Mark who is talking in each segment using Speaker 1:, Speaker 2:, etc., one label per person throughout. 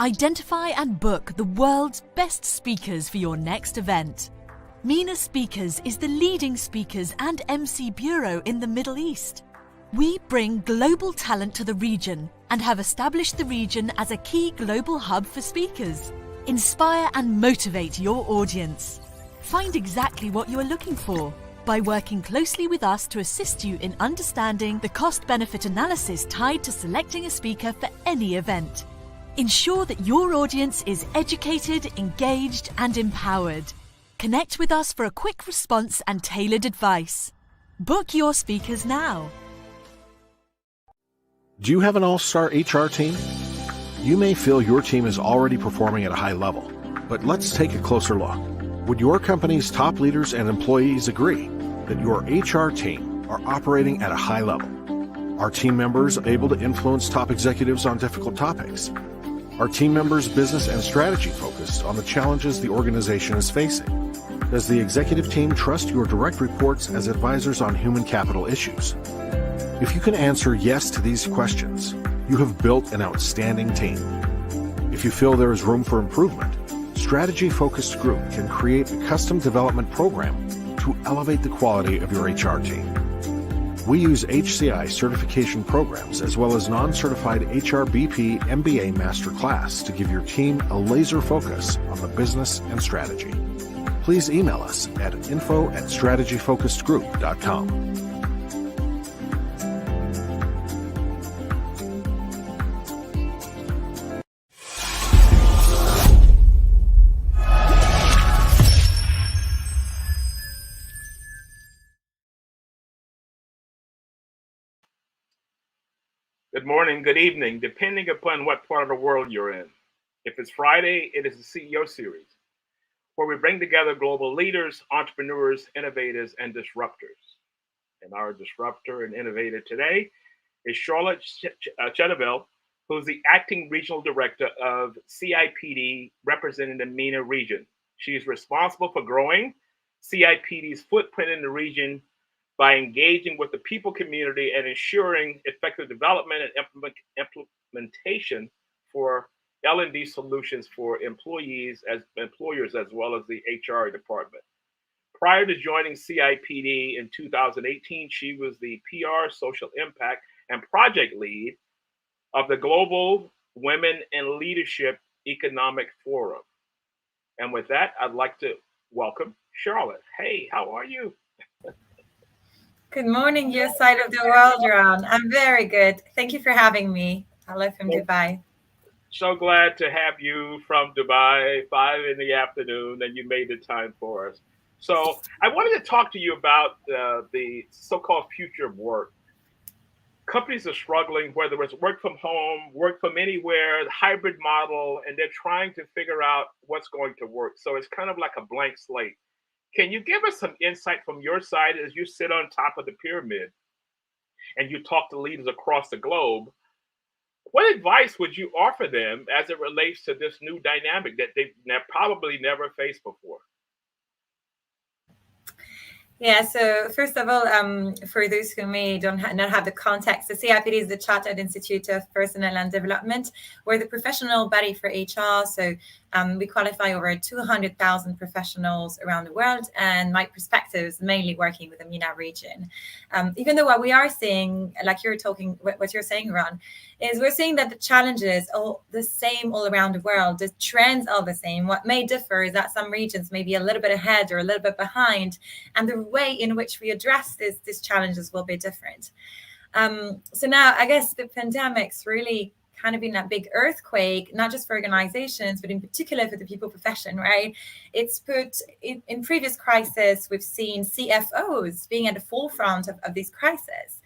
Speaker 1: Identify and book the world's best speakers for your next event. MENA Speakers is the leading speakers and MC bureau in the Middle East. We bring global talent to the region and have established the region as a key global hub for speakers. Inspire and motivate your audience. Find exactly what you are looking for by working closely with us to assist you in understanding the cost-benefit analysis tied to selecting a speaker for any event. Ensure that your audience is educated, engaged, and empowered. Connect with us for a quick response and tailored advice. Book your speakers now.
Speaker 2: Do you have an all-star HR team? You may feel your team is already performing at a high level, but let's take a closer look. Would your company's top leaders and employees agree that your HR team are operating at a high level? Are team members able to influence top executives on difficult topics? Are team members' business and strategy focused on the challenges the organization is facing? Does the executive team trust your direct reports as advisors on human capital issues? If you can answer yes to these questions, you have built an outstanding team. If you feel there is room for improvement, Strategy-Focused Group can create a custom development program to elevate the quality of your HR team. We use HCI certification programs as well as non-certified HRBP MBA Masterclass to give your team a laser focus on the business and strategy. Please email us at info@strategyfocusedgroup.com.
Speaker 3: Good morning, good evening, depending upon what part of the world you're in. If it's Friday, it is the CEO series, where we bring together global leaders, entrepreneurs, innovators, and disruptors. And our disruptor and innovator today is Charlotte Che Deville, who's the acting regional director of CIPD representing the MENA region. She is responsible for growing CIPD's footprint in the region by engaging with the people community and ensuring effective development and implementation for L&D solutions for employers as well as the HR department. Prior to joining CIPD in 2018, she was the PR, social impact, and project lead of the Global Women in Leadership Economic Forum. And with that, I'd like to welcome Charlotte. Hey, how are you?
Speaker 4: Good morning, your side of the world, Ron. I'm very good. Thank you for having me. Hello from Dubai.
Speaker 3: So glad to have you from Dubai, 5 in the afternoon, and you made the time for us. So I wanted to talk to you about the so-called future of work. Companies are struggling, whether it's work from home, work from anywhere, the hybrid model, and they're trying to figure out what's going to work. So it's kind of like a blank slate. Can you give us some insight from your side as you sit on top of the pyramid and you talk to leaders across the globe? What advice would you offer them as it relates to this new dynamic that they've probably never faced before?
Speaker 4: Yeah, so first of all, for those who may not have the context, the CIPD is the Chartered Institute of Personnel and Development. We're the professional body for HR, so we qualify over 200,000 professionals around the world, and my perspective is mainly working with the MENA region. Even though what we are seeing, like what you're saying, Ron, is we're seeing that the challenges are the same all around the world. The trends are the same. What may differ is that some regions may be a little bit ahead or a little bit behind, and the way in which we address these challenges will be different. So now, I guess the pandemic's really kind of been that big earthquake, not just for organizations, but in particular for the people profession, right? It's put in previous crises, we've seen CFOs being at the forefront of these crises.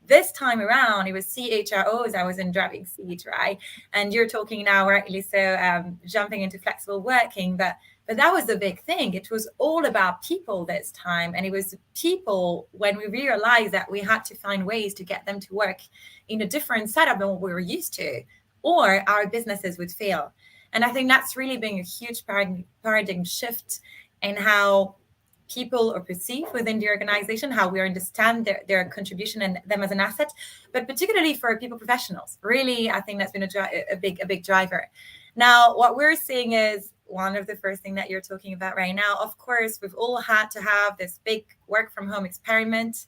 Speaker 4: This time around, it was CHROs I was in driving seat, right? And you're talking now, rightly so, jumping into flexible working, but that was the big thing. It was all about people this time. And it was people when we realized that we had to find ways to get them to work in a different setup than what we were used to, or our businesses would fail. And I think that's really been a huge paradigm shift in how people are perceived within the organization, how we understand their contribution and them as an asset, but particularly for people professionals. Really, I think that's been a big driver. Now, what we're seeing is one of the first thing that you're talking about right now. Of course, we've all had to have this big work from home experiment.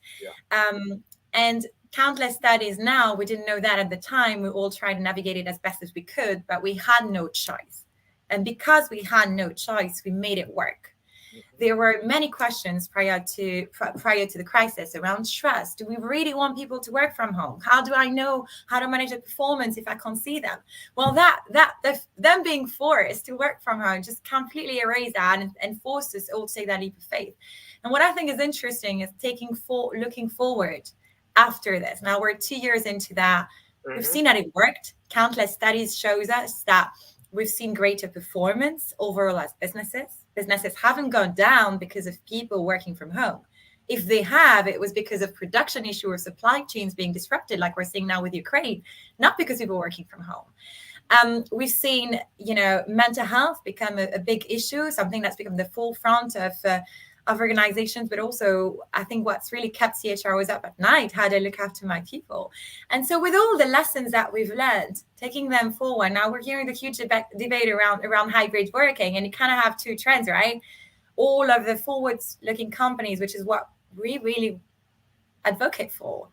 Speaker 4: And countless studies now, we didn't know that at the time. We all tried to navigate it as best as we could, but we had no choice. And because we had no choice, we made it work. There were many questions prior to the crisis around trust. Do we really want people to work from home? How do I know how to manage the performance if I can't see them? Well, them being forced to work from home just completely erased that and forced us all to take that leap of faith. And what I think is interesting is looking forward after this. Now we're 2 years into that. We've seen that it worked. Countless studies shows us that we've seen greater performance overall as businesses. Businesses haven't gone down because of people working from home. If they have, it was because of production issue or supply chains being disrupted, like we're seeing now with Ukraine, not because people were working from home. We've seen, mental health become a big issue, something that's become the forefront of organizations, but also I think what's really kept CHROs up at night, how do I look after my people? And so with all the lessons that we've learned, taking them forward, now we're hearing the huge debate around hybrid working, and you kind of have two trends, right? All of the forward-looking companies, which is what we really advocate for,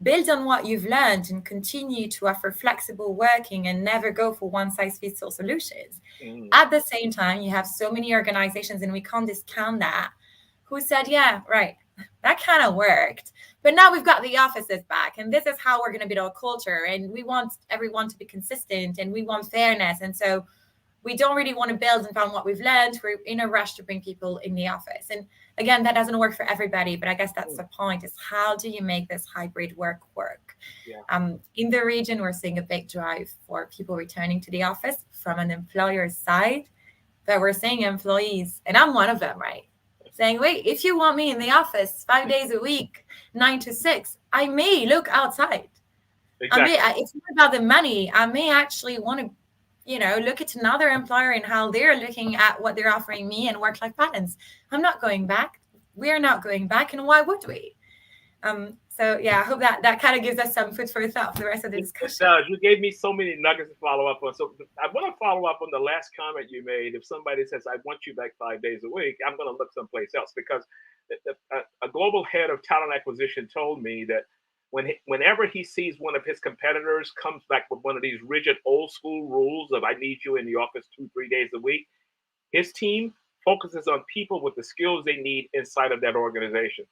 Speaker 4: build on what you've learned and continue to offer flexible working and never go for one-size-fits-all solutions. At the same time, you have so many organizations, and we can't discount that, who said, yeah, right, that kind of worked. But now we've got the offices back, and this is how we're going to build our culture. And we want everyone to be consistent, and we want fairness. And so we don't really want to build on what we've learned. We're in a rush to bring people in the office. And again, that doesn't work for everybody, but I guess that's the point, is how do you make this hybrid work? In the region, we're seeing a big drive for people returning to the office from an employer's side, but we're seeing employees, and I'm one of them, right? Saying, wait, if you want me in the office 5 days a week, 9 to 6, I may look outside. Exactly. It's not about the money. I may actually want to look at another employer and how they're looking at what they're offering me and work-life balance. I'm not going back. We're not going back. And why would we? So yeah, I hope that kind of gives us some food for thought for the rest of the discussion.
Speaker 3: You gave me so many nuggets to follow up on. So I want to follow up on the last comment you made. If somebody says, I want you back 5 days a week, I'm going to look someplace else, because a global head of talent acquisition told me that whenever he sees one of his competitors comes back with one of these rigid old school rules of I need you in the office 2-3 days a week, his team focuses on people with the skills they need inside of that organization.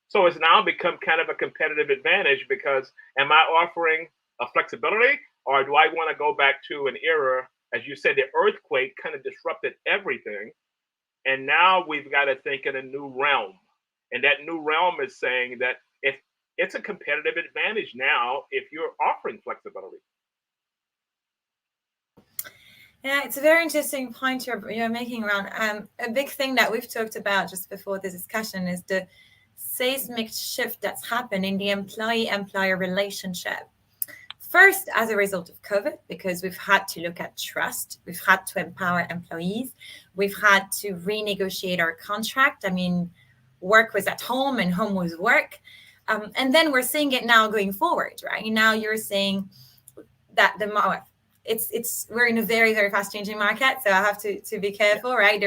Speaker 3: So it's now become kind of a competitive advantage, because am I offering a flexibility, or do I want to go back to an era, as you said, the earthquake kind of disrupted everything. And now we've got to think in a new realm. And that new realm is saying that if it's a competitive advantage now if you're offering flexibility.
Speaker 4: Yeah, it's a very interesting point you're making around. A big thing that we've talked about just before this discussion is the seismic shift that's happened in the employee-employer relationship. First, as a result of COVID, because we've had to look at trust, we've had to empower employees, we've had to renegotiate our contract. I mean, work was at home and home was work. And then we're seeing it now going forward, right? Now you're seeing that we're in a very, very fast changing market. So I have to be careful, right?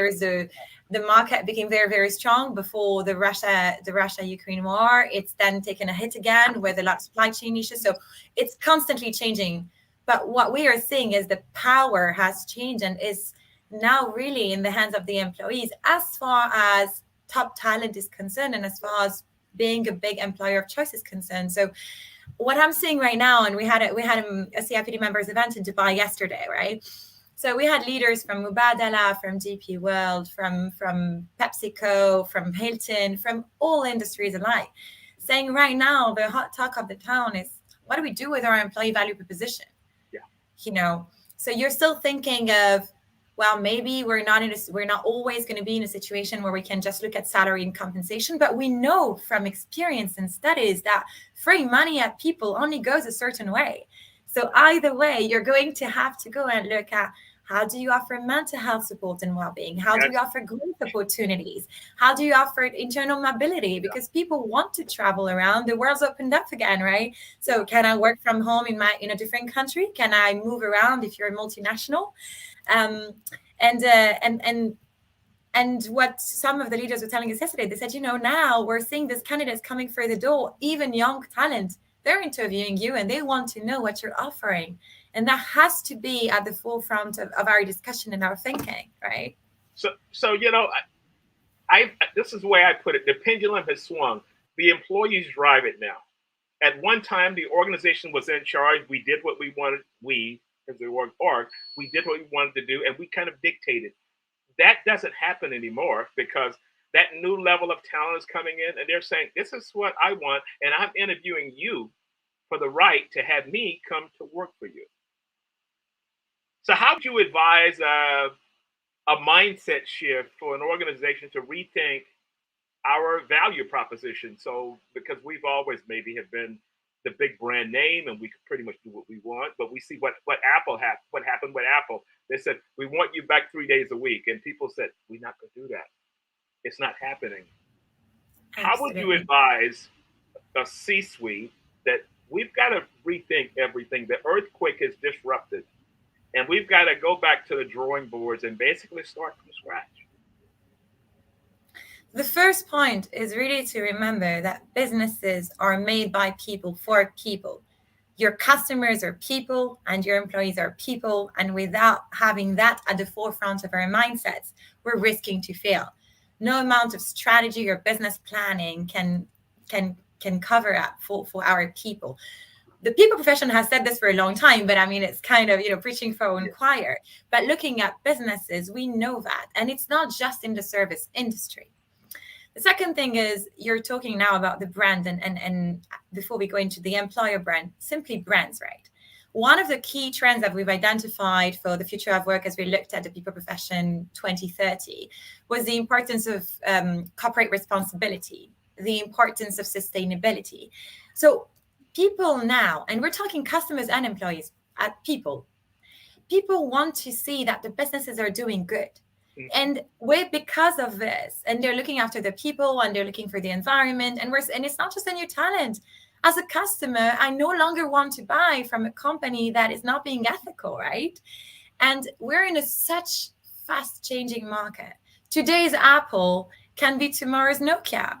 Speaker 4: The market became very, very strong before the Russia-Ukraine war. It's then taken a hit again with a lot of supply chain issues. So it's constantly changing. But what we are seeing is the power has changed and is now really in the hands of the employees as far as top talent is concerned and as far as being a big employer of choice is concerned. So what I'm seeing right now, and we had a CIPD members event in Dubai yesterday, right? So we had leaders from Mubadala, from DP World, from PepsiCo, from Hilton, from all industries alike, saying right now the hot talk of the town is, what do we do with our employee value proposition? Yeah. So you're still thinking of, well, maybe we're not always going to be in a situation where we can just look at salary and compensation, but we know from experience and studies that throwing money at people only goes a certain way. So either way, you're going to have to go and look at How do you offer mental health support and well-being? How do
Speaker 3: Yes.
Speaker 4: you offer growth opportunities? How do you offer internal mobility? Because people want to travel around. The world's opened up again, right? So can I work from home in a different country? Can I move around if you're a multinational? And what some of the leaders were telling us yesterday, they said, now we're seeing these candidates coming through the door, even young talent. They're interviewing you and they want to know what you're offering. And that has to be at the forefront of our discussion and our thinking, right?
Speaker 3: So I this is the way I put it. The pendulum has swung. The employees drive it now. At one time, the organization was in charge. We did what we wanted. We, as the org, we did what we wanted to do, and we kind of dictated. That doesn't happen anymore because that new level of talent is coming in, and they're saying, "This is what I want," and I'm interviewing you for the right to have me come to work for you. So, how would you advise a mindset shift for an organization to rethink our value proposition? So, because we've always maybe have been the big brand name and we can pretty much do what we want, but we see what happened with Apple. They said, we want you back 3 days a week. And people said, we're not going to do that. It's not happening. Absolutely. How would you advise a C-suite that we've got to rethink everything? The earthquake is disrupted. And we've got to go back to the drawing boards and basically start from scratch.
Speaker 4: The first point is really to remember that businesses are made by people for people. Your customers are people and your employees are people. And without having that at the forefront of our mindsets, we're risking to fail. No amount of strategy or business planning can cover up for our people. The people profession has said this for a long time, but I mean, it's kind of, preaching for our own choir. But looking at businesses, we know that. And it's not just in the service industry. The second thing is you're talking now about the brand and before we go into the employer brand, simply brands, right? One of the key trends that we've identified for the future of work as we looked at the people profession 2030 was the importance of corporate responsibility, the importance of sustainability. So people now, and we're talking customers and employees, people want to see that the businesses are doing good. And because of this, and they're looking after the people and they're looking for the environment, and it's not just a new talent. As a customer, I no longer want to buy from a company that is not being ethical, right? And we're in such fast changing market. Today's Apple can be tomorrow's Nokia.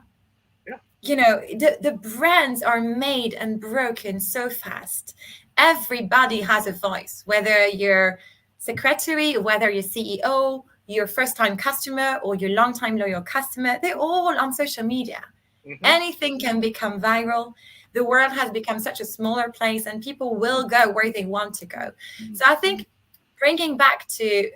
Speaker 4: The brands are made and broken so fast. Everybody has a voice, whether you're secretary, whether you're CEO, your first-time customer or your long-time loyal customer, they're all on social media. Mm-hmm. Anything can become viral. The world has become such a smaller place and people will go where they want to go. Mm-hmm. So I think bringing back to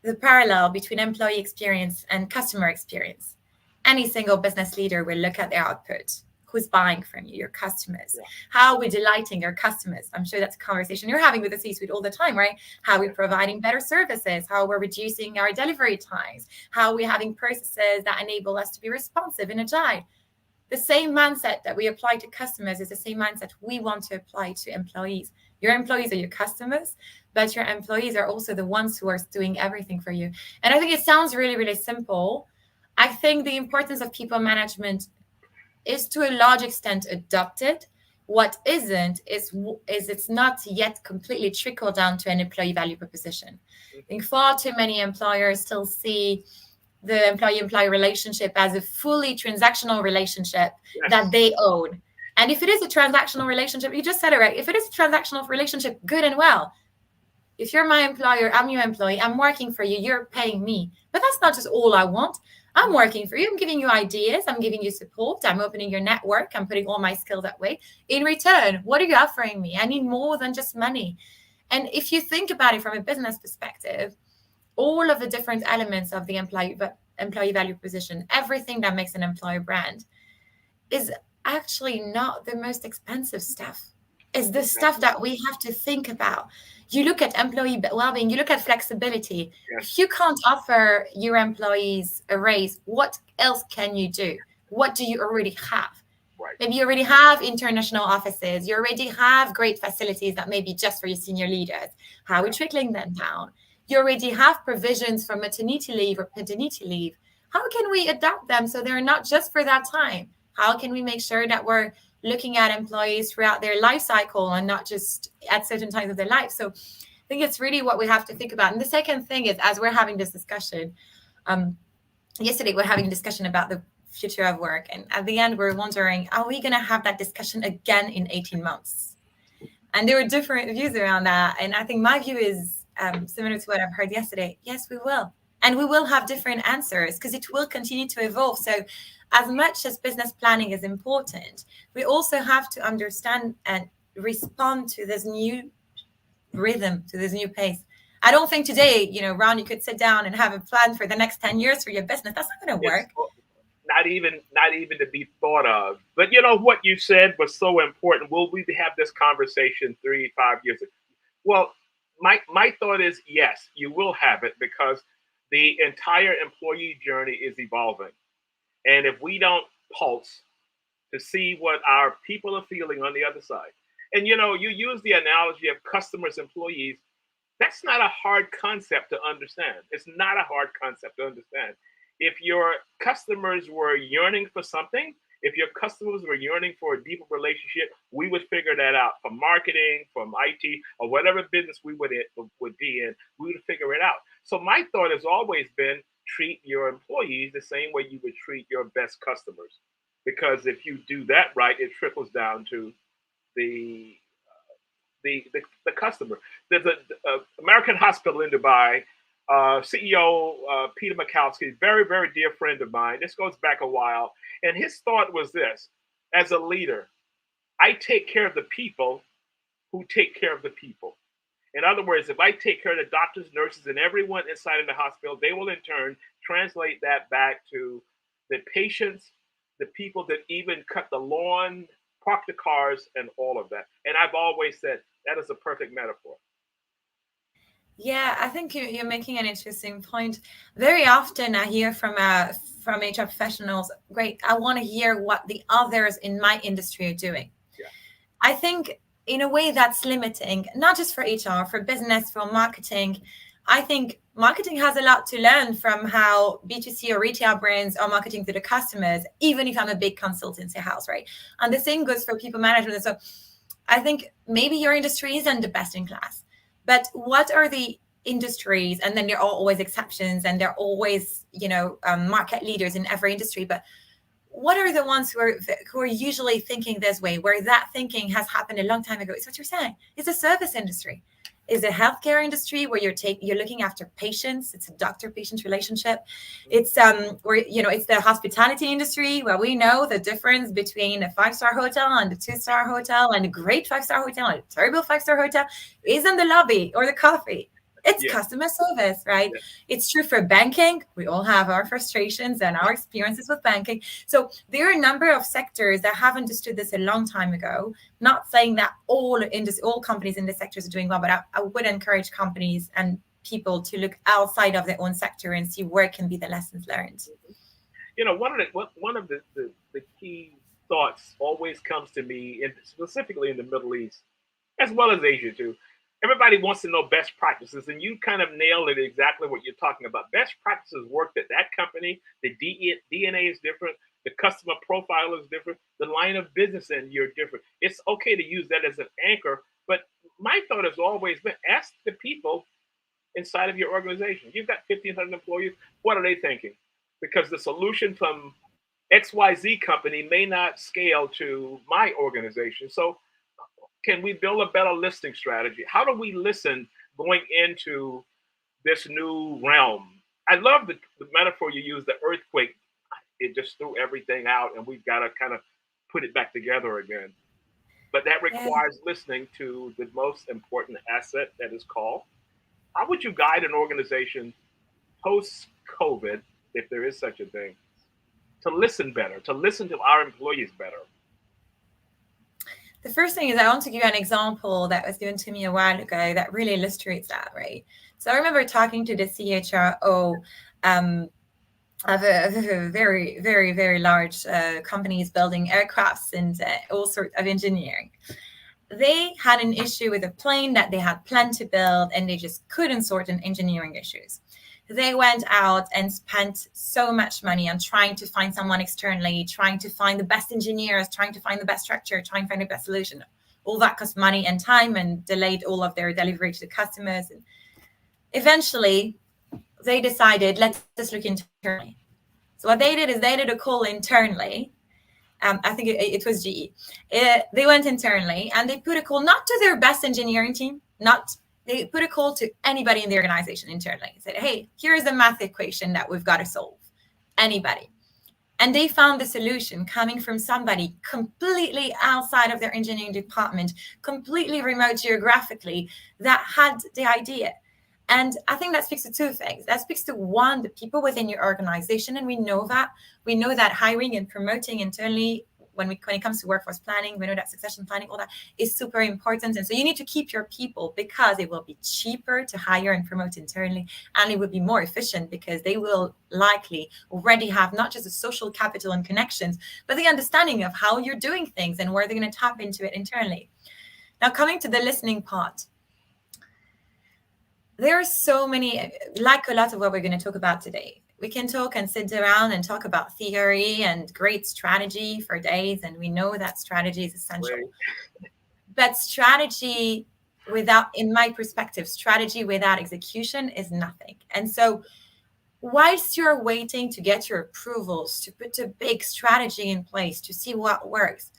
Speaker 4: the parallel between employee experience and customer experience, any single business leader will look at their output. Who's buying from you, your customers? Yeah. How are we delighting your customers? I'm sure that's a conversation you're having with the C-suite all the time, right? How are we providing better services? How we're reducing our delivery times? How are we having processes that enable us to be responsive and agile? The same mindset that we apply to customers is the same mindset we want to apply to employees. Your employees are your customers, but your employees are also the ones who are doing everything for you. And I think it sounds really, really simple. I think the importance of people management is to a large extent adopted. What isn't is it's not yet completely trickled down to an employee value proposition. I think far too many employers still see the employee-employee relationship as a fully transactional relationship that they own. And if it is a transactional relationship, you just said it right. If it is a transactional relationship, good and well. If you're my employer, I'm your employee, I'm working for you, you're paying me. But that's not just all I want. I'm working for you. I'm giving you ideas. I'm giving you support. I'm opening your network. I'm putting all my skills that way. In return, what are you offering me? I need more than just money. And if you think about it from a business perspective, all of the different elements of the employee value proposition, everything that makes an employer brand is actually not the most expensive stuff. It's the stuff that we have to think about. You look at employee well-being, you look at flexibility. Yes. If you can't offer your employees a raise, what else can you do? What do you already have? Right. Maybe you already have international offices. You already have great facilities that may be just for your senior leaders. How are we trickling them down? you already have provisions for maternity leave or paternity leave. How can we adapt them so they're not just for that time? How can we make sure that we're looking at employees throughout their life cycle and not just at certain times of their life? So I think it's really what we have to think about. And the second thing is, as we're having this discussion, yesterday we're having a discussion about the future of work. And at the end, we're wondering, are we going to have that discussion again in 18 months? And there were different views around that. And I think my view is similar to what I've heard yesterday. Yes, we will. And we will have different answers because it will continue to evolve. So as much as business planning is important, we also have to understand and respond to this new rhythm, to this new pace. I don't think today, Ron, you could sit down and have a plan for the next 10 years for your business. That's not going to work.
Speaker 3: Not even to be thought of. But what you said was so important. Will we have this conversation 3-5 years ago? Well, my thought is yes, you will have it because the entire employee journey is evolving. And if we don't pulse to see what our people are feeling on the other side, and you use the analogy of customers, employees, that's not a hard concept to understand. It's not a hard concept to understand. If your customers were yearning for something, if your customers were yearning for a deeper relationship, we would figure that out from marketing, from IT, or whatever business we would be in, we would figure it out. So my thought has always been treat your employees the same way you would treat your best customers. Because if you do that right, it trickles down to the customer. There's an American hospital in Dubai. CEO Peter Mikowski, very, very dear friend of mine. This goes back a while. And his thought was this: as a leader, I take care of the people who take care of the people. In other words, if I take care of the doctors, nurses, and everyone inside of the hospital, they will in turn translate that back to the patients, the people that even cut the lawn, park the cars, and all of that. And I've always said that is a perfect metaphor.
Speaker 4: Yeah, I think you're making an interesting point. Very often I hear from HR professionals, great, I want to hear what the others in my industry are doing.
Speaker 3: Yeah.
Speaker 4: I think in a way that's limiting, not just for HR, for business, for marketing. I think marketing has a lot to learn from how B2C or retail brands are marketing to the customers, even if I'm a big consultancy house, right? And the same goes for people management. So I think maybe your industry isn't the best in class. But what are the industries? And then there are always exceptions, and there are always, market leaders in every industry. But what are the ones who are usually thinking this way, where that thinking has happened a long time ago? It's what you're saying. It's a service industry. It's a healthcare industry where you're looking after patients. It's a doctor-patient relationship. It's it's the hospitality industry where we know the difference between a 5-star hotel and a 2-star hotel, and a great 5-star hotel and a terrible 5-star hotel isn't the lobby or the coffee. It's customer service, right? Yeah. It's true for banking. We all have our frustrations and our experiences with banking. So there are a number of sectors that have understood this a long time ago. Not saying that all companies in the sectors are doing well, but I would encourage companies and people to look outside of their own sector and see where can be the lessons learned.
Speaker 3: One of the key thoughts always comes to me, specifically in the Middle East, as well as Asia too. Everybody wants to know best practices, and you kind of nailed it exactly what you're talking about. Best practices worked at that company. The DNA is different. The customer profile is different. The line of business and you're different. It's okay to use that as an anchor, but my thought has always been, ask the people inside of your organization. You've got 1,500 employees. What are they thinking? Because the solution from XYZ company may not scale to my organization. So can we build a better listening strategy? How do we listen going into this new realm? I love the metaphor you use, the earthquake. It just threw everything out, and we've got to kind of put it back together again. But that requires listening to the most important asset that is called. How would you guide an organization post-COVID, if there is such a thing, to listen better, to listen to our employees better?
Speaker 4: The first thing is I want to give you an example that was given to me a while ago that really illustrates that, right? So I remember talking to the CHRO of a very, very, very large companies building aircrafts and all sorts of engineering. they had an issue with a plane that they had planned to build, and they just couldn't sort an engineering issues. They went out and spent so much money on trying to find someone externally, trying to find the best engineers, trying to find the best structure, trying to find the best solution. All that cost money and time and delayed all of their delivery to the customers. And eventually, they decided, let's just look internally. So what they did is they did a call internally. I think it was GE. They went internally and they put a call not to their best engineering team, they put a call to anybody in the organization internally. They said, hey, here's the math equation that we've got to solve. Anybody. And they found the solution coming from somebody completely outside of their engineering department, completely remote geographically, that had the idea. And I think that speaks to two things. That speaks to, one, the people within your organization. And we know that hiring and promoting internally, when it comes to workforce planning, we know that succession planning, all that is super important. And so you need to keep your people, because it will be cheaper to hire and promote internally, and it will be more efficient because they will likely already have not just the social capital and connections, but the understanding of how you're doing things and where they're going to tap into it internally. Now, coming to the listening part, there are so many, like a lot of what we're going to talk about today. We can talk and sit around and talk about theory and great strategy for days, and we know that strategy is essential. Right. But strategy without, in my perspective, strategy without execution is nothing. And so whilst you're waiting to get your approvals, to put a big strategy in place, to see what works,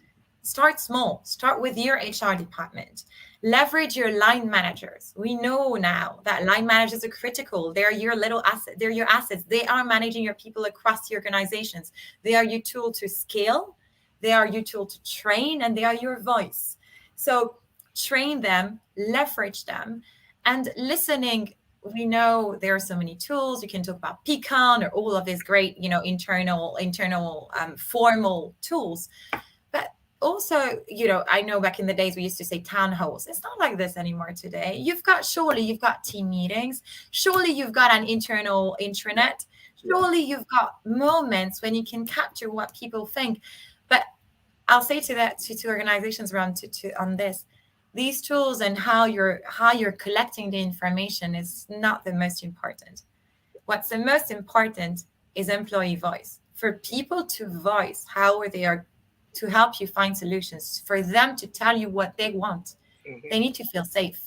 Speaker 4: start small. Start with your HR department. Leverage your line managers. We know now that line managers are critical. They're your little asset. They're your assets. They are managing your people across the organizations. They are your tool to scale. They are your tool to train, and they are your voice. So train them, leverage them, and listening. We know there are so many tools. You can talk about Pecan or all of these great, internal formal tools. Also, I know back in the days we used to say town halls. It's not like this anymore today. Surely you've got team meetings. Surely you've got an internal intranet. Surely you've got moments when you can capture what people think. But I'll say to organizations around on this, these tools and how you're collecting the information is not the most important. What's the most important is employee voice. For people to voice how they are, to help you find solutions, for them to tell you what they want. Mm-hmm. They need to feel safe.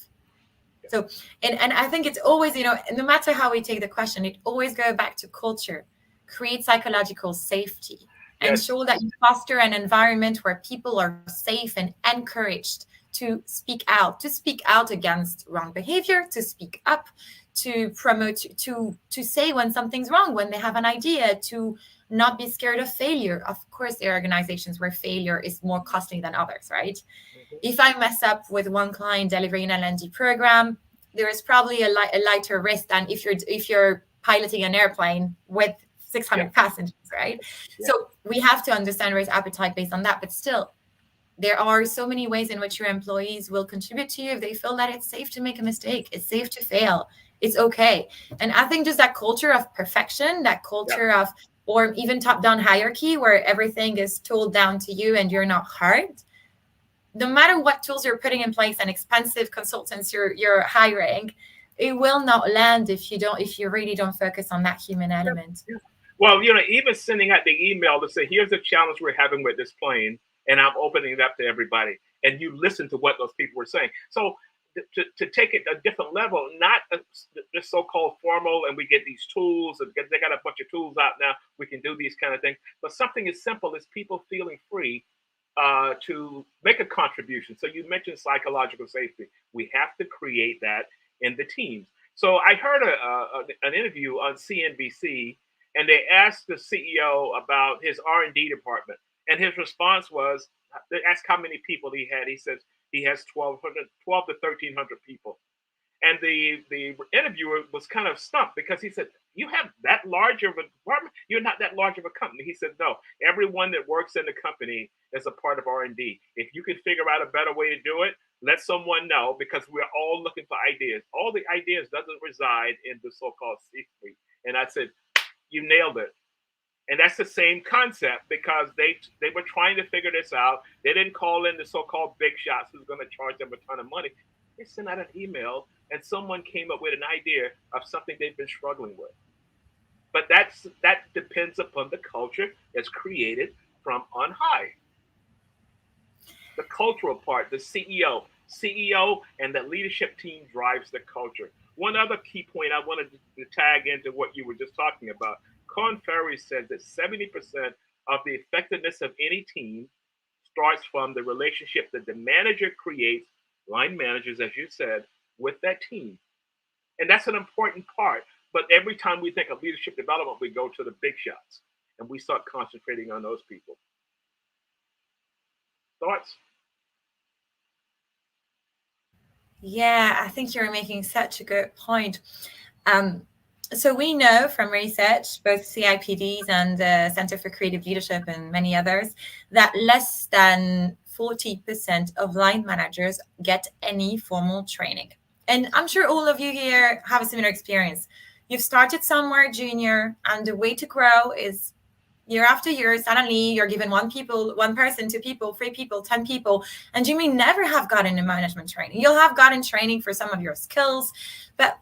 Speaker 4: So, and I think it's always, no matter how we take the question, it always goes back to culture. Create psychological safety. Yes. Ensure that you foster an environment where people are safe and encouraged to speak out against wrong behavior, to speak up, to promote, to say when something's wrong, when they have an idea, to not be scared of failure. Of course, there are organizations where failure is more costly than others, right? Mm-hmm. If I mess up with one client delivering an L&D program, there is probably a lighter risk than if you're piloting an airplane with 600 passengers, right? Yeah. So we have to understand risk appetite based on that. But still, there are so many ways in which your employees will contribute to you if they feel that it's safe to make a mistake, it's safe to fail, it's okay. And I think just that culture of perfection, that culture of, or even top-down hierarchy where everything is told down to you and you're not heard, no matter what tools you're putting in place and expensive consultants you're hiring, it will not land if you really don't focus on that human element.
Speaker 3: Yeah. Well, even sending out the email to say, here's the challenge we're having with this plane, and I'm opening it up to everybody, and you listen to what those people were saying. So to take it a different level, not just so-called formal, and we get these tools, and they got a bunch of tools out now, we can do these kind of things, but something as simple as people feeling free to make a contribution. So you mentioned psychological safety. We have to create that in the teams. So I heard an interview on CNBC, and they asked the CEO about his R&D department, and his response was, they asked how many people he had. He says he has 12 to 1,300 people. And the interviewer was kind of stumped because he said, you have that large of a department? You're not that large of a company. He said, no, everyone that works in the company is a part of R&D. If you can figure out a better way to do it, let someone know, because we're all looking for ideas. All the ideas doesn't reside in the so-called C-suite. And I said, you nailed it. And that's the same concept, because they were trying to figure this out. They didn't call in the so-called big shots who's going to charge them a ton of money. They sent out an email, and someone came up with an idea of something they've been struggling with. But that depends upon the culture that's created from on high. The cultural part, the CEO and the leadership team drives the culture. One other key point I wanted to tag into what you were just talking about. Korn Ferry says that 70% of the effectiveness of any team starts from the relationship that the manager creates, line managers, as you said, with that team. And that's an important part. But every time we think of leadership development, we go to the big shots and we start concentrating on those people. Thoughts?
Speaker 4: Yeah, I think you're making such a good point. So we know from research, both CIPDs and the Center for Creative Leadership and many others, that less than 40% of line managers get any formal training. And I'm sure all of you here have a similar experience. You've started somewhere junior, and the way to grow is year after year, suddenly you're given one person, 2 people, 3 people, 10 people, and you may never have gotten a management training. You'll have gotten training for some of your skills, but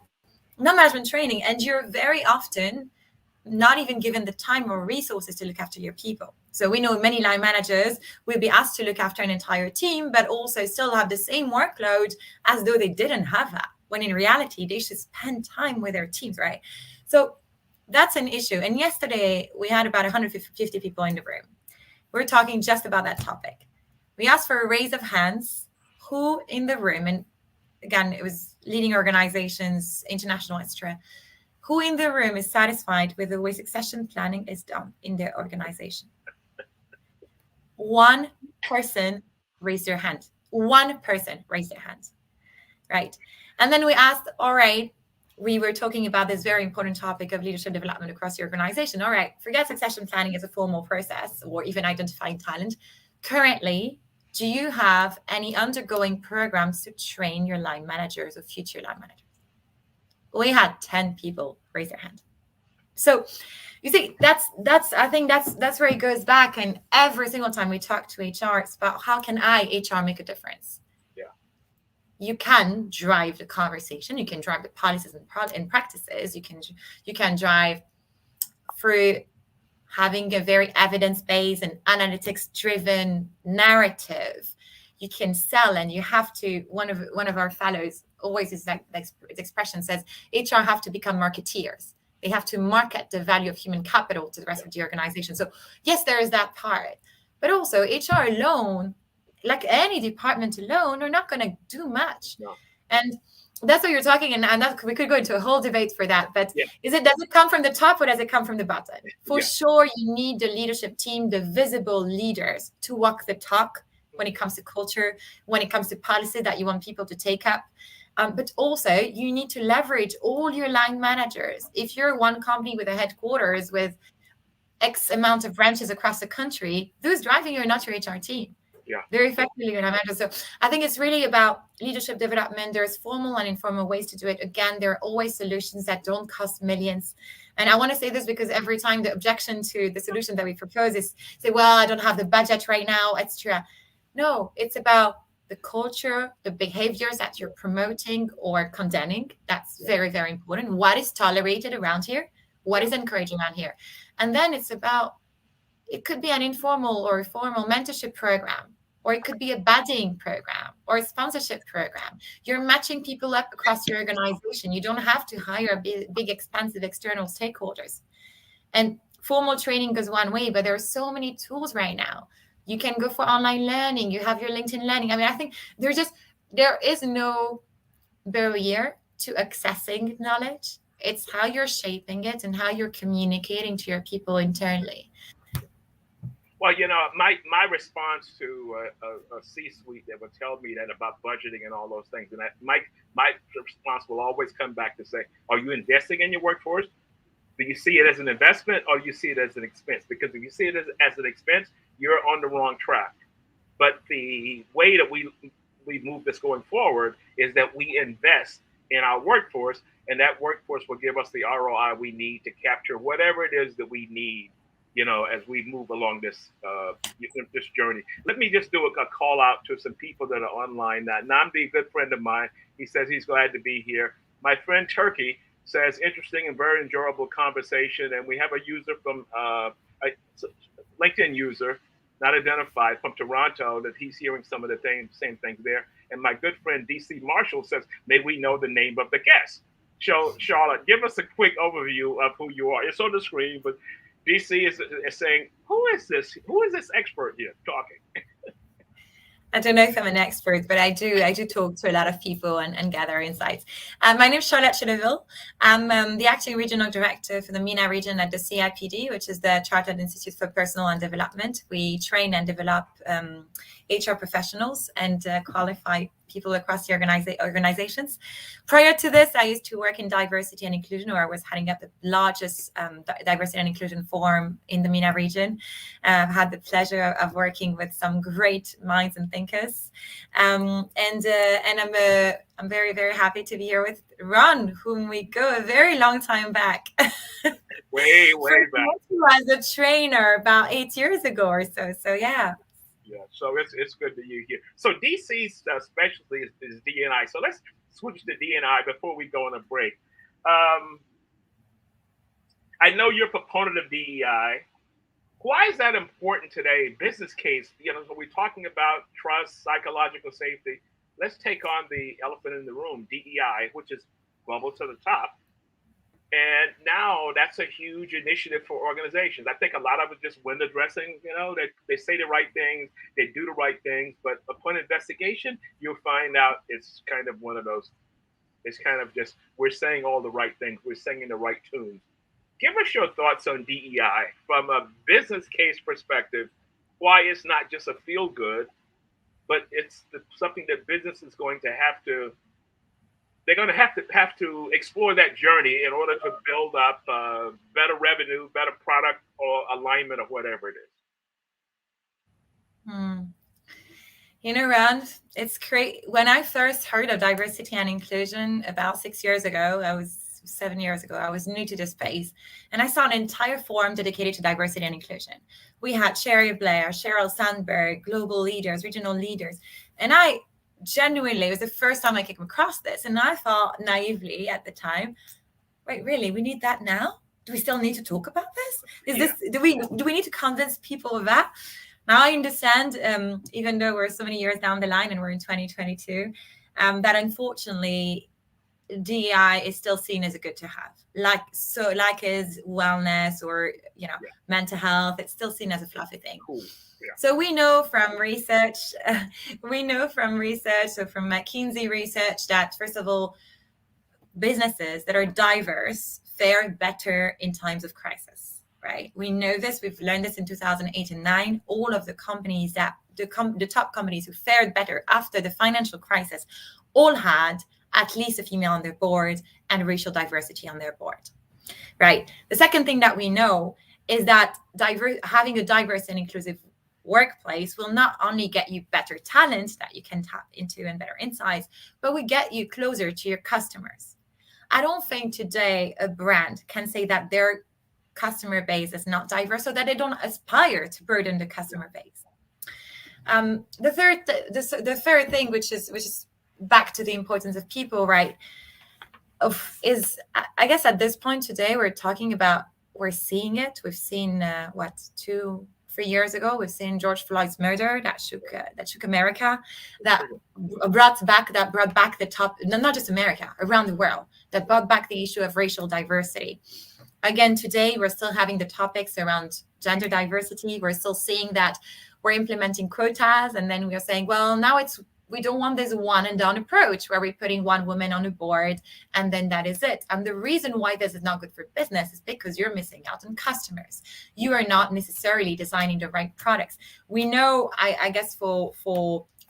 Speaker 4: no management training. And you're very often not even given the time or resources to look after your people. So we know many line managers will be asked to look after an entire team, but also still have the same workload as though they didn't have that, when in reality, they should spend time with their teams, right? So that's an issue. And yesterday, we had about 150 people in the room. We're talking just about that topic. We asked for a raise of hands, who in the room, and again, it was leading organizations, international, etc., who in the room is satisfied with the way succession planning is done in their organization? One person raised their hand. One person raised their hand, right? And then we asked, all right, we were talking about this very important topic of leadership development across the organization. All right, forget succession planning as a formal process or even identifying talent. Currently, do you have any undergoing programs to train your line managers or future line managers? We had 10 people raise their hand. So you see, I think that's where it goes back. And every single time we talk to HR, it's about how can HR make a difference? You can drive the conversation. You can drive the policies and practices. You can drive through having a very evidence-based and analytics-driven narrative. You can sell, and you have to. One of our fellows always is that expression says HR have to become marketeers. They have to market the value of human capital to the rest of the organization. So yes, there is that part, but also HR alone, like any department alone, are not going to do much. No. And that's what you're talking, and that, we could go into a whole debate for that. But does it come from the top or does it come from the bottom? For sure, you need the leadership team, the visible leaders, to walk the talk when it comes to culture, when it comes to policy that you want people to take up. But also, you need to leverage all your line managers. If you're one company with a headquarters with X amount of branches across the country, those driving you are not your HR team. Very effectively your line manager. So I think it's really about leadership development. There's formal and informal ways to do it. Again, there are always solutions that don't cost millions. And I want to say this because every time the objection to the solution that we propose is say, well, I don't have the budget right now, etc. No, it's about the culture, the behaviors that you're promoting or condemning. That's very, very important. What is tolerated around here? What is encouraging around here? And then it's about, it could be an informal or formal mentorship program, or it could be a badging program or a sponsorship program. You're matching people up across your organization. You don't have to hire big expensive external stakeholders. And formal training goes one way, but there are so many tools right now. You can go for online learning. You have your LinkedIn learning. I mean, I think there is no barrier to accessing knowledge. It's how you're shaping it and how you're communicating to your people internally.
Speaker 3: Well, my response to a C-suite that would tell me that about budgeting and all those things, and my response will always come back to say, are you investing in your workforce? Do you see it as an investment, or do you see it as an expense? Because if you see it as an expense, you're on the wrong track. But the way that we move this going forward is that we invest in our workforce, and that workforce will give us the ROI we need to capture whatever it is that we need as we move along this this journey. Let me just do a call out to some people that are online. Namdi, a good friend of mine, he says he's glad to be here. My friend Turkey says interesting and very enjoyable conversation. And we have a user from a LinkedIn user, not identified, from Toronto, that he's hearing some of the same things there. And my good friend DC Marshall says, may we know the name of the guest. So Charlotte, give us a quick overview of who you are. It's on the screen, but DC is saying, who is this? Who is this expert here talking?
Speaker 4: I don't know if I'm an expert, but I do talk to a lot of people and gather insights. My name is Charlotte Che Deville. I'm the acting regional director for the MENA region at the CIPD, which is the Chartered Institute for Personal and Development. We train and develop HR professionals and qualify people across the organizations. Prior to this, I used to work in diversity and inclusion, where I was heading up the largest diversity and inclusion forum in the MENA region. I've had the pleasure of working with some great minds and thinkers. And I'm very, very happy to be here with Ron, whom we go a very long time back.
Speaker 3: way back.
Speaker 4: As a trainer about 8 years ago or so. So yeah.
Speaker 3: Yeah, so it's good to you here. So DC's specialty is D&I. So let's switch to D&I before we go on a break. I know you're a proponent of DEI. Why is that important today? Business case, so we're talking about trust, psychological safety. Let's take on the elephant in the room, DEI, which is global to the top. And now that's a huge initiative for organizations. I think a lot of it just window dressing, they say the right things, they do the right things, but upon investigation, you'll find out it's kind of one of those, it's kind of just, we're saying all the right things, we're singing the right tunes. Give us your thoughts on DEI from a business case perspective, why it's not just a feel good, but it's something that business is going to have to, they're going to have to explore that journey in order to build up better revenue, better product, or alignment, or whatever it is.
Speaker 4: Ron, it's great. When I first heard of diversity and inclusion about 6 years ago, 7 years ago, I was new to this space, and I saw an entire forum dedicated to diversity and inclusion. We had Sherry Blair, Sheryl Sandberg, global leaders, regional leaders, and genuinely, it was the first time I came across this, and I thought naively at the time, wait, really, we need that now? Do we still need to talk about this? Do we need to convince people of that? Now I understand, even though we're so many years down the line and we're in 2022, that unfortunately DEI is still seen as a good to have, like is wellness or mental health. It's still seen as a fluffy thing.
Speaker 3: Cool. Yeah.
Speaker 4: So we know from research, so from McKinsey research, that first of all, businesses that are diverse fare better in times of crisis, right? We know this. We've learned this in 2008 and 2009. All of the companies the top companies who fared better after the financial crisis all had at least a female on their board and racial diversity on their board, right? The second thing that we know is that having a diverse and inclusive workplace will not only get you better talent that you can tap into and better insights, but will get you closer to your customers. I don't think today a brand can say that their customer base is not diverse, so that they don't aspire to burden the customer base. The third thing, which is back to the importance of people, right? Is I guess at this point today we're seeing it. We've seen 2-3 years ago, we've seen George Floyd's murder that shook America, that brought back the top, not just America, around the world, that brought back the issue of racial diversity. Again, today we're still having the topics around gender diversity. We're still seeing that we're implementing quotas, and then we're saying, well, now we don't want this one and done approach where we're putting one woman on a board and then that is it. And the reason why this is not good for business is because you're missing out on customers. You are not necessarily designing the right products. We know, I guess for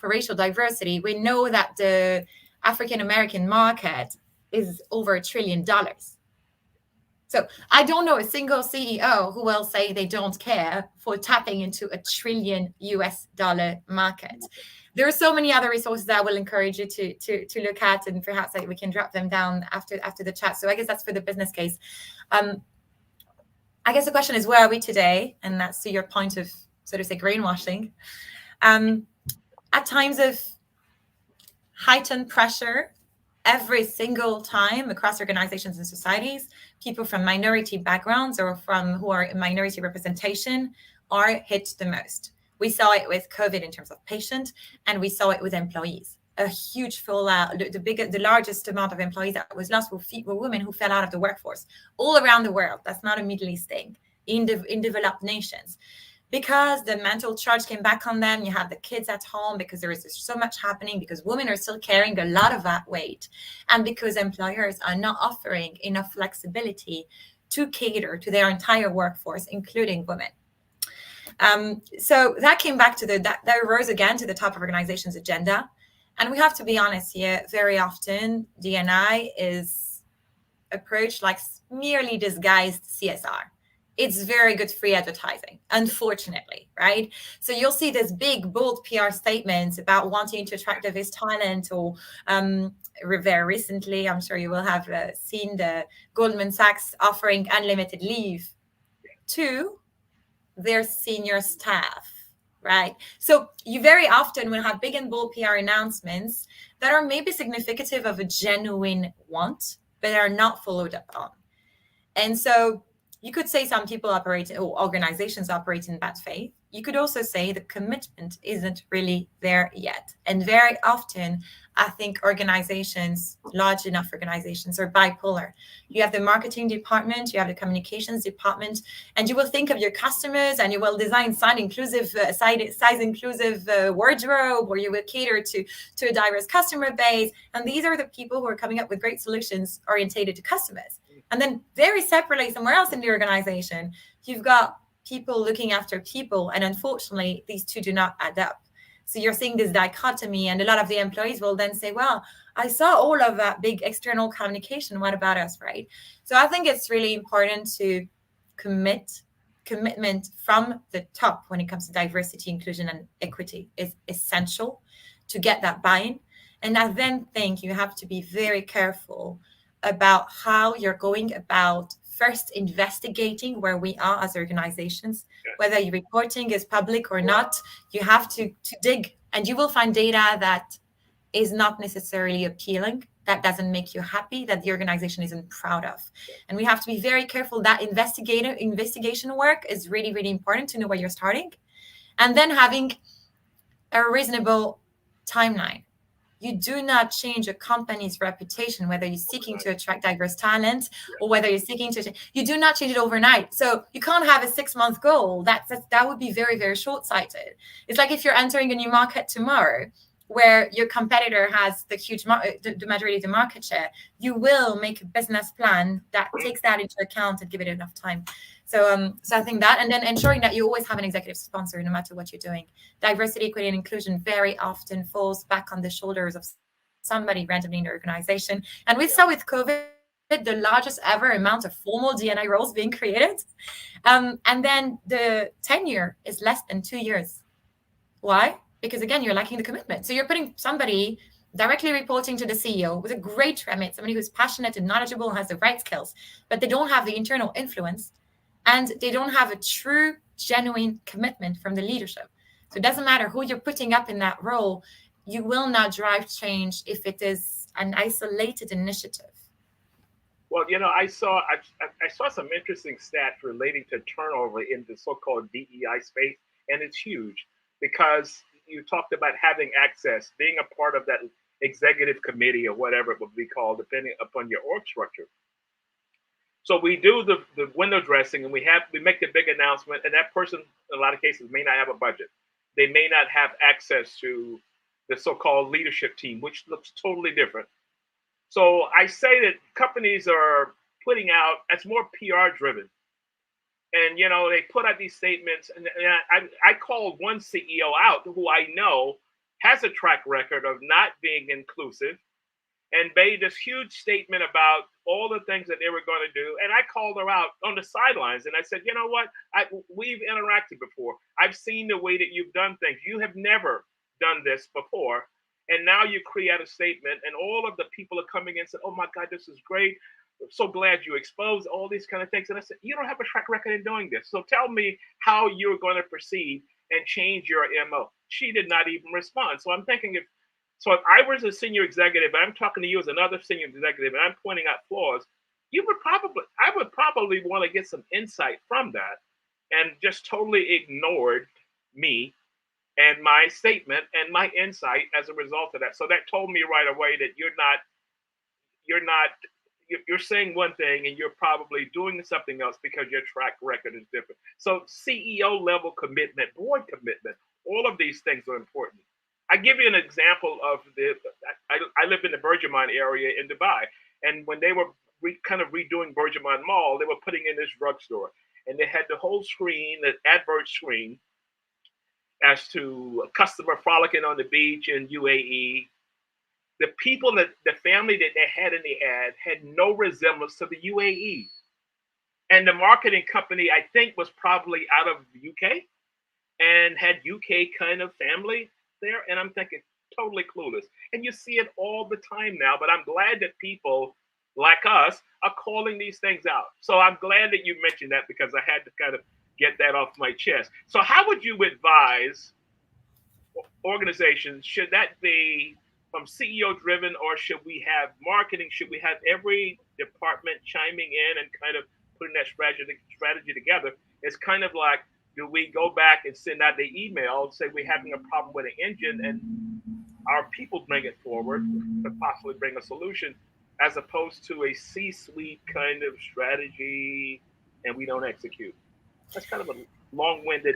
Speaker 4: racial diversity, we know that the African-American market is over $1 trillion. So I don't know a single CEO who will say they don't care for tapping into $1 trillion market. There are so many other resources that I will encourage you to look at, and perhaps we can drop them down after the chat. So I guess that's for the business case. I guess the question is, where are we today? And that's to your point of, so to say, greenwashing. At times of heightened pressure, every single time across organizations and societies, people from minority backgrounds or from who are in minority representation are hit the most. We saw it with COVID in terms of patient, and we saw it with employees. A huge fallout. The largest amount of employees that was lost were women who fell out of the workforce all around the world. That's not a Middle East thing. In developed nations, because the mental charge came back on them. You have the kids at home because there is so much happening, because women are still carrying a lot of that weight, and because employers are not offering enough flexibility to cater to their entire workforce, including women. So that came back to that rose again to the top of organization's agenda. And we have to be honest here, very often D&I is approached like merely disguised CSR. It's very good free advertising, unfortunately, right? So you'll see this big, bold PR statements about wanting to attract diverse talent, or very recently, I'm sure you will have seen the Goldman Sachs offering unlimited leave to their senior staff, right? So you very often will have big and bold PR announcements that are maybe significative of a genuine want, but are not followed up on. And so you could say some people operate, or organizations operate in bad faith. You could also say the commitment isn't really there yet. And very often, I think organizations, large enough organizations, are bipolar. You have the marketing department, you have the communications department, and you will think of your customers, and you will design size inclusive wardrobe, or you will cater to a diverse customer base. And these are the people who are coming up with great solutions orientated to customers. And then very separately, somewhere else in the organization, you've got people looking after people. And unfortunately, these two do not add up. So you're seeing this dichotomy, and a lot of the employees will then say, well, I saw all of that big external communication. What about us, right? So I think it's really important to commitment from the top when it comes to diversity, inclusion, and equity is essential to get that buy-in. And I then think you have to be very careful about how you're going about first investigating where we are as organizations, whether your reporting is public or not. You have to dig, and you will find data that is not necessarily appealing, that doesn't make you happy, that the organization isn't proud of. And we have to be very careful. That investigation work is really, really important to know where you're starting, and then having a reasonable timeline. You do not change a company's reputation, whether you're seeking to attract diverse talent or whether you're seeking to, you do not change it overnight. So you can't have a 6-month goal. That would be very, very short-sighted. It's like if you're entering a new market tomorrow where your competitor has the majority of the market share, you will make a business plan that takes that into account and give it enough time. So I think that, and then ensuring that you always have an executive sponsor no matter what you're doing. Diversity, equity, and inclusion very often falls back on the shoulders of somebody randomly in the organization. And we saw with COVID, the largest ever amount of formal D&I roles being created. And then the tenure is less than 2 years. Why? Because again, you're lacking the commitment. So you're putting somebody directly reporting to the CEO with a great remit, somebody who's passionate and knowledgeable and has the right skills, but they don't have the internal influence, and they don't have a true, genuine commitment from the leadership. So it doesn't matter who you're putting up in that role, you will not drive change if it is an isolated initiative.
Speaker 3: Well, I saw some interesting stats relating to turnover in the so-called DEI space, and it's huge because you talked about having access, being a part of that executive committee or whatever it would be called, depending upon your org structure. So we do the window dressing, and we make the big announcement, and that person, in a lot of cases, may not have a budget. They may not have access to the so-called leadership team, which looks totally different. So I say that companies are putting out, it's more PR driven. And, they put out these statements, and I called one CEO out who I know has a track record of not being inclusive, and made this huge statement about all the things that they were going to do. And I called her out on the sidelines, and I said, you know what? We've interacted before. I've seen the way that you've done things. You have never done this before. And now you create a statement, and all of the people are coming in and say, oh my God, this is great. so glad you exposed all these kind of things. And I said, you don't have a track record in doing this. So tell me how you're going to proceed and change your MO. She did not even respond. So I'm thinking if I was a senior executive, I'm talking to you as another senior executive, and I'm pointing out flaws, I would probably want to get some insight from that, and just totally ignored me and my statement and my insight as a result of that. So that told me right away that you're saying one thing and you're probably doing something else because your track record is different. So CEO level commitment, board commitment, all of these things are important. I give you an example of I live in the Bergman area in Dubai, and when they were kind of redoing Bergman Mall, they were putting in this drugstore, and they had the whole screen, the advert screen, as to a customer frolicking on the beach in UAE. The people the family that they had in the ad had no resemblance to the UAE. And the marketing company, I think, was probably out of the UK and had UK kind of family there. And I'm thinking, totally clueless. And you see it all the time now, but I'm glad that people like us are calling these things out. So I'm glad that you mentioned that, because I had to kind of get that off my chest. So how would you advise organizations? Should that be from CEO driven, or should we have marketing? Should we have every department chiming in and kind of putting that strategy together? It's kind of like, do we go back and send out the email, say we're having a problem with an engine, and our people bring it forward to possibly bring a solution, as opposed to a C-suite kind of strategy and we don't execute? That's kind of a long-winded.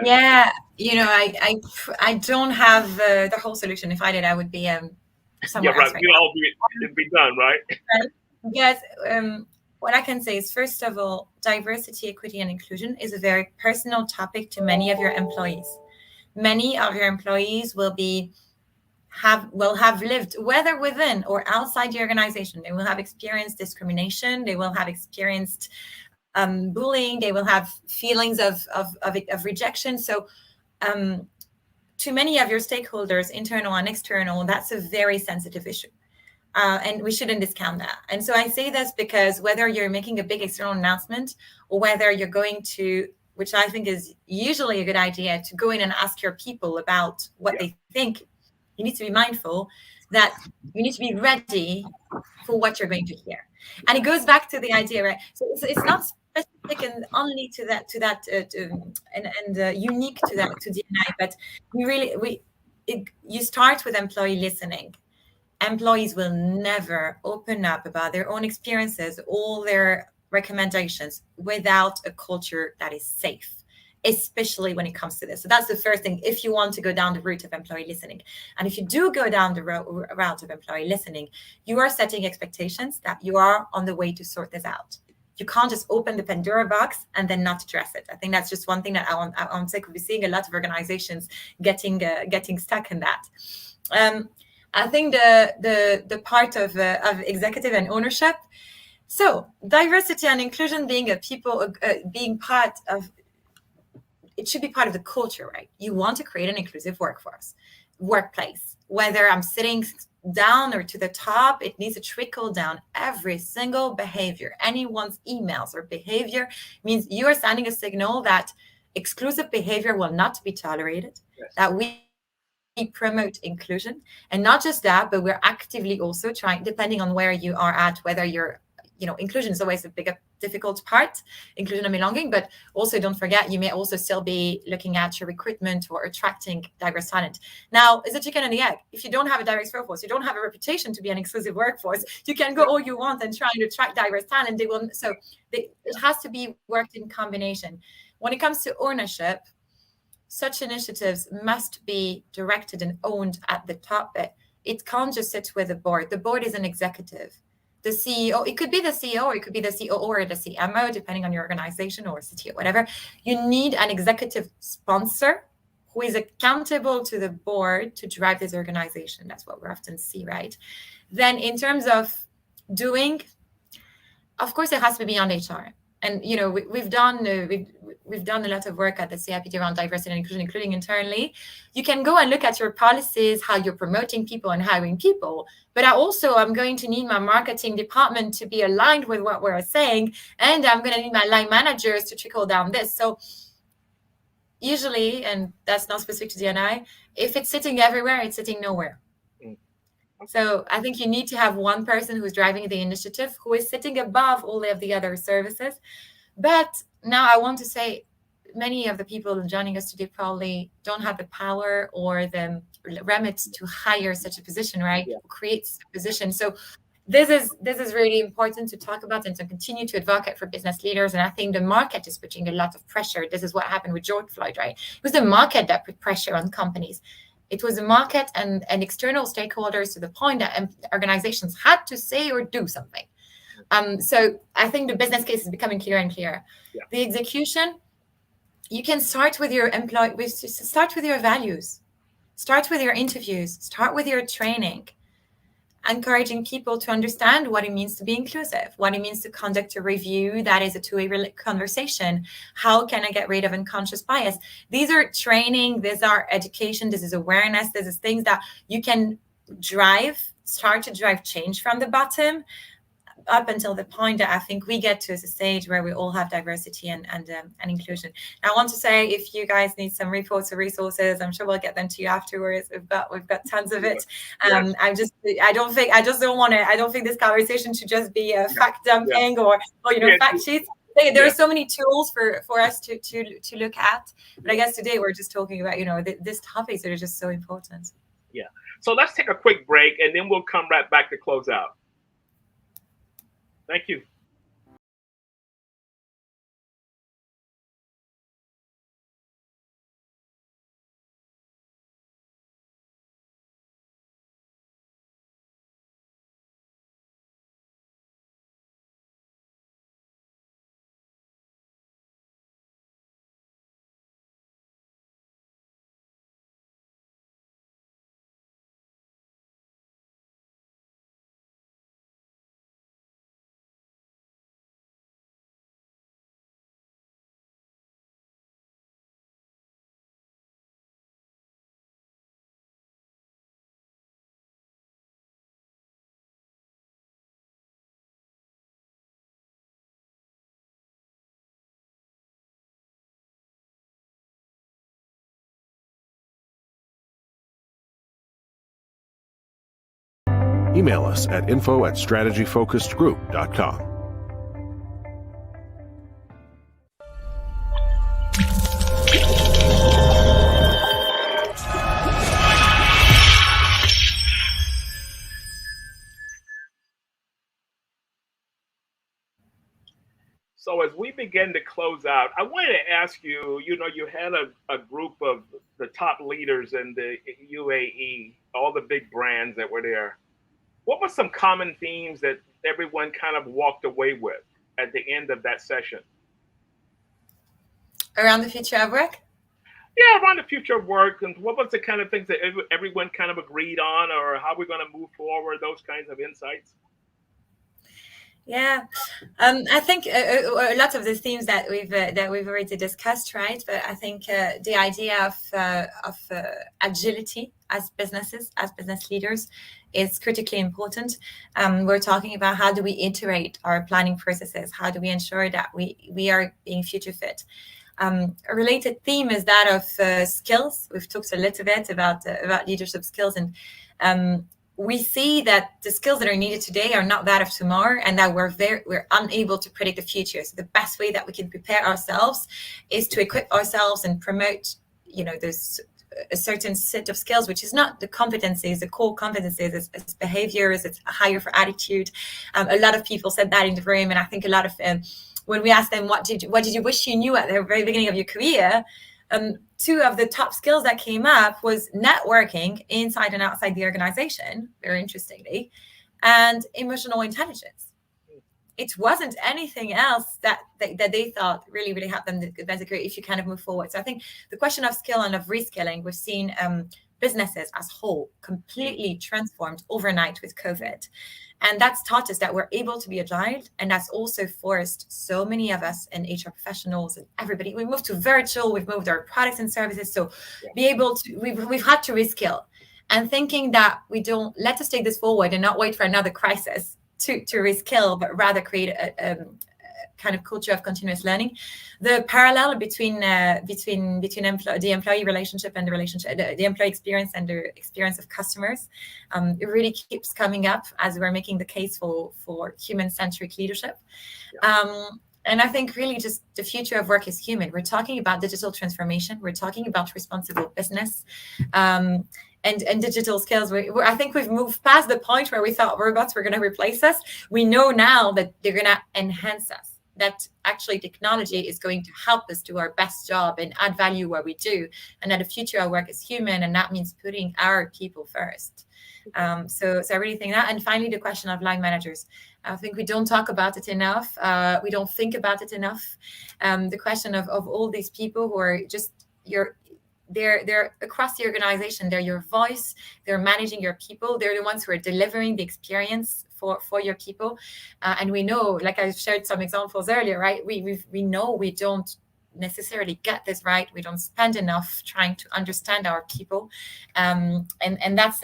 Speaker 4: Yeah, I don't have the whole solution. If I did, I would be somewhere else right now.
Speaker 3: It'd be done, right?
Speaker 4: Yes. What I can say is, first of all, diversity, equity, and inclusion is a very personal topic to many of your employees. Many of your employees will have lived, whether within or outside the organization, they will have experienced discrimination. They will have experienced bullying. They will have feelings of rejection. So to many of your stakeholders, internal and external, that's a very sensitive issue. And we shouldn't discount that. And so I say this because whether you're making a big external announcement, or whether you're going to, which I think is usually a good idea, to go in and ask your people about what they think, you need to be mindful that you need to be ready for what you're going to hear. And it goes back to the idea, right? So it's not specific and only to that and unique to that, to D&I, but you start with employee listening. Employees will never open up about their own experiences, all their recommendations, without a culture that is safe, especially when it comes to this. So that's the first thing, if you want to go down the route of employee listening. And if you do go down the route of employee listening, you are setting expectations that you are on the way to sort this out. You can't just open the Pandora box and then not address it. I think that's just one thing that I'm sick of seeing a lot of organizations getting stuck in that. I think the part of executive and ownership. So diversity and inclusion being being part of, it should be part of the culture, right? You want to create an inclusive workplace. Whether I'm sitting down or to the top, it needs to trickle down. Every single behavior, anyone's emails or behavior, means you are sending a signal that exclusive behavior will not be tolerated, yes. That we promote inclusion. And not just that, but we're actively also trying, depending on where you are at, whether you're, inclusion is always a difficult part, inclusion and belonging, but also don't forget, you may also still be looking at your recruitment or attracting diverse talent. Now, is it chicken and the egg? If you don't have a diverse workforce, you don't have a reputation to be an inclusive workforce, you can go all you want and try to attract diverse talent. It has to be worked in combination. When it comes to ownership, such initiatives must be directed and owned at the top. It can't just sit with the board. The board is an executive. The CEO, it could be the CEO, or it could be the COO or the CMO, depending on your organization, or CTO, whatever. You need an executive sponsor who is accountable to the board to drive this organization. That's what we often see, right? Then in terms of doing, of course, it has to be beyond HR. And we've done a lot of work at the CIPD around diversity and inclusion, including internally. You can go and look at your policies, how you're promoting people and hiring people. But I'm going to need my marketing department to be aligned with what we're saying, and I'm going to need my line managers to trickle down this. So usually, and that's not specific to D&I, if it's sitting everywhere, it's sitting nowhere. So I think you need to have one person who's driving the initiative, who is sitting above all of the other services. But now I want to say, many of the people joining us today probably don't have the power or the remit to hire such a position, right? Yeah. Creates a position. So this is really important to talk about and to continue to advocate for business leaders. And I think the market is putting a lot of pressure. This is what happened with George Floyd, right? It was the market that put pressure on companies. It was the market and external stakeholders, to the point that organizations had to say or do something. So I think the business case is becoming clearer and clearer. Yeah. The execution, you can start with your start with your values, start with your interviews, start with your training, encouraging people to understand what it means to be inclusive, what it means to conduct a review that is a two-way conversation. How can I get rid of unconscious bias? These are training, these are education, this is awareness, this is things that you can start to drive change from the bottom up until the point that I think we get to as a stage where we all have diversity and inclusion. Now, I want to say, if you guys need some reports or resources, I'm sure we'll get them to you afterwards. We've got tons of it. I don't think this conversation should just be fact dumping or fact sheets. There are so many tools for us to look at. But I guess today we're just talking about these topics that are just so important.
Speaker 3: Yeah. So let's take a quick break, and then we'll come right back to close out. Thank you.
Speaker 2: Email us at info@strategyfocusedgroup.com.
Speaker 3: So as we begin to close out, I wanted to ask you, you had a group of the top leaders in the UAE, all the big brands that were there. What were some common themes that everyone kind of walked away with at the end of that session?
Speaker 4: Around the future of work?
Speaker 3: Yeah, around the future of work. And what was the kind of things that everyone kind of agreed on, or how we're going to move forward, those kinds of insights?
Speaker 4: Yeah, I think a lot of the themes that we've already discussed, right? But I think the idea of agility as business leaders is critically important. We're talking about how do we iterate our planning processes? How do we ensure that we are being future fit? A related theme is that of skills. We've talked a little bit about leadership skills, and we see that the skills that are needed today are not that of tomorrow, and that we're unable to predict the future. So the best way that we can prepare ourselves is to equip ourselves and promote, those a certain set of skills, which is not the competencies, the core competencies, it's behaviors, it's higher for attitude. A lot of people said that in the room, and I think a lot of when we asked them what did you wish you knew at the very beginning of your career, two of the top skills that came up was networking inside and outside the organization, very interestingly, and emotional intelligence. It wasn't anything else that they thought really, really helped them advance a career if you kind of move forward. So I think the question of skill and of reskilling, we've seen businesses as whole completely transformed overnight with COVID. And that's taught us that we're able to be agile. And that's also forced so many of us and HR professionals and everybody, we moved to virtual, we've moved our products and services. So be able to, we've had to reskill, and thinking that we don't, let us take this forward and not wait for another crisis to reskill, but rather create a kind of culture of continuous learning. The parallel between the employee relationship and the employee experience and the experience of customers, it really keeps coming up as we're making the case for human-centric leadership. And I think really just the future of work is human. We're talking about digital transformation. We're talking about responsible business. And digital skills. I think we've moved past the point where we thought robots were going to replace us. We know now that they're going to enhance us, that actually technology is going to help us do our best job and add value where we do, and that the future of work is human, and that means putting our people first. So I really think that. And finally, the question of line managers. I think we don't talk about it enough. We don't think about it enough. The question of all these people who are just they're across the organization. They're your voice. They're managing your people. They're the ones who are delivering the experience for your people. And we know, like I shared some examples earlier, right? We know we don't necessarily get this right. We don't spend enough trying to understand our people. And that's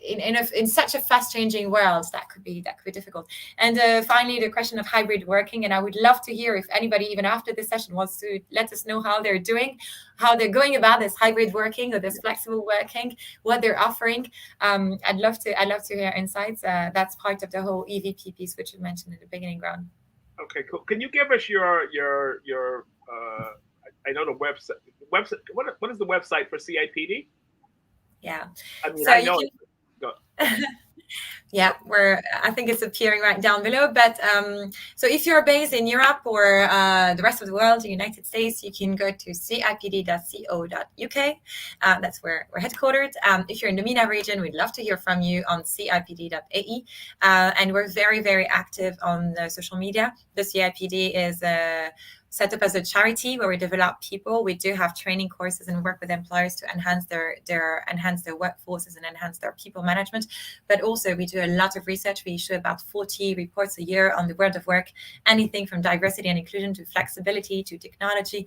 Speaker 4: in such a fast-changing world, that could be difficult. And finally, the question of hybrid working. And I would love to hear if anybody, even after this session, wants to let us know how they're doing, how they're going about this hybrid working or this flexible working, what they're offering. I'd love to hear insights. That's part of the whole EVP piece, which you mentioned in the beginning, Ron.
Speaker 3: Okay, cool. Can you give us your I know the website. What is the website for CIPD?
Speaker 4: Yeah.
Speaker 3: I mean, so I know.
Speaker 4: Yeah, I think it's appearing right down below. But so if you're based in Europe or the rest of the world, the United States, you can go to cipd.co.uk. That's where we're headquartered. If you're in the MENA region, we'd love to hear from you on cipd.ae. And we're very, very active on social media. The CIPD is set up as a charity where we develop people. We do have training courses and work with employers to enhance their workforces and enhance their people management. But also we do a lot of research. We issue about 40 reports a year on the world of work, anything from diversity and inclusion to flexibility to technology,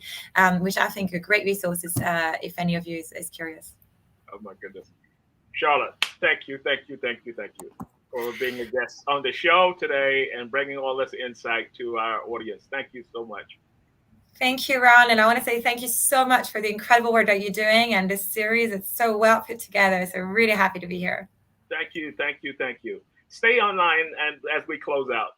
Speaker 4: which I think are great resources if any of you is curious.
Speaker 3: Oh my goodness. Charlotte, thank you for being a guest on the show today and bringing all this insight to our audience. Thank you so much.
Speaker 4: Thank you, Ron. And I want to say thank you so much for the incredible work that you're doing and this series. It's so well put together. So really happy to be here.
Speaker 3: Thank you. Stay online and as we close out.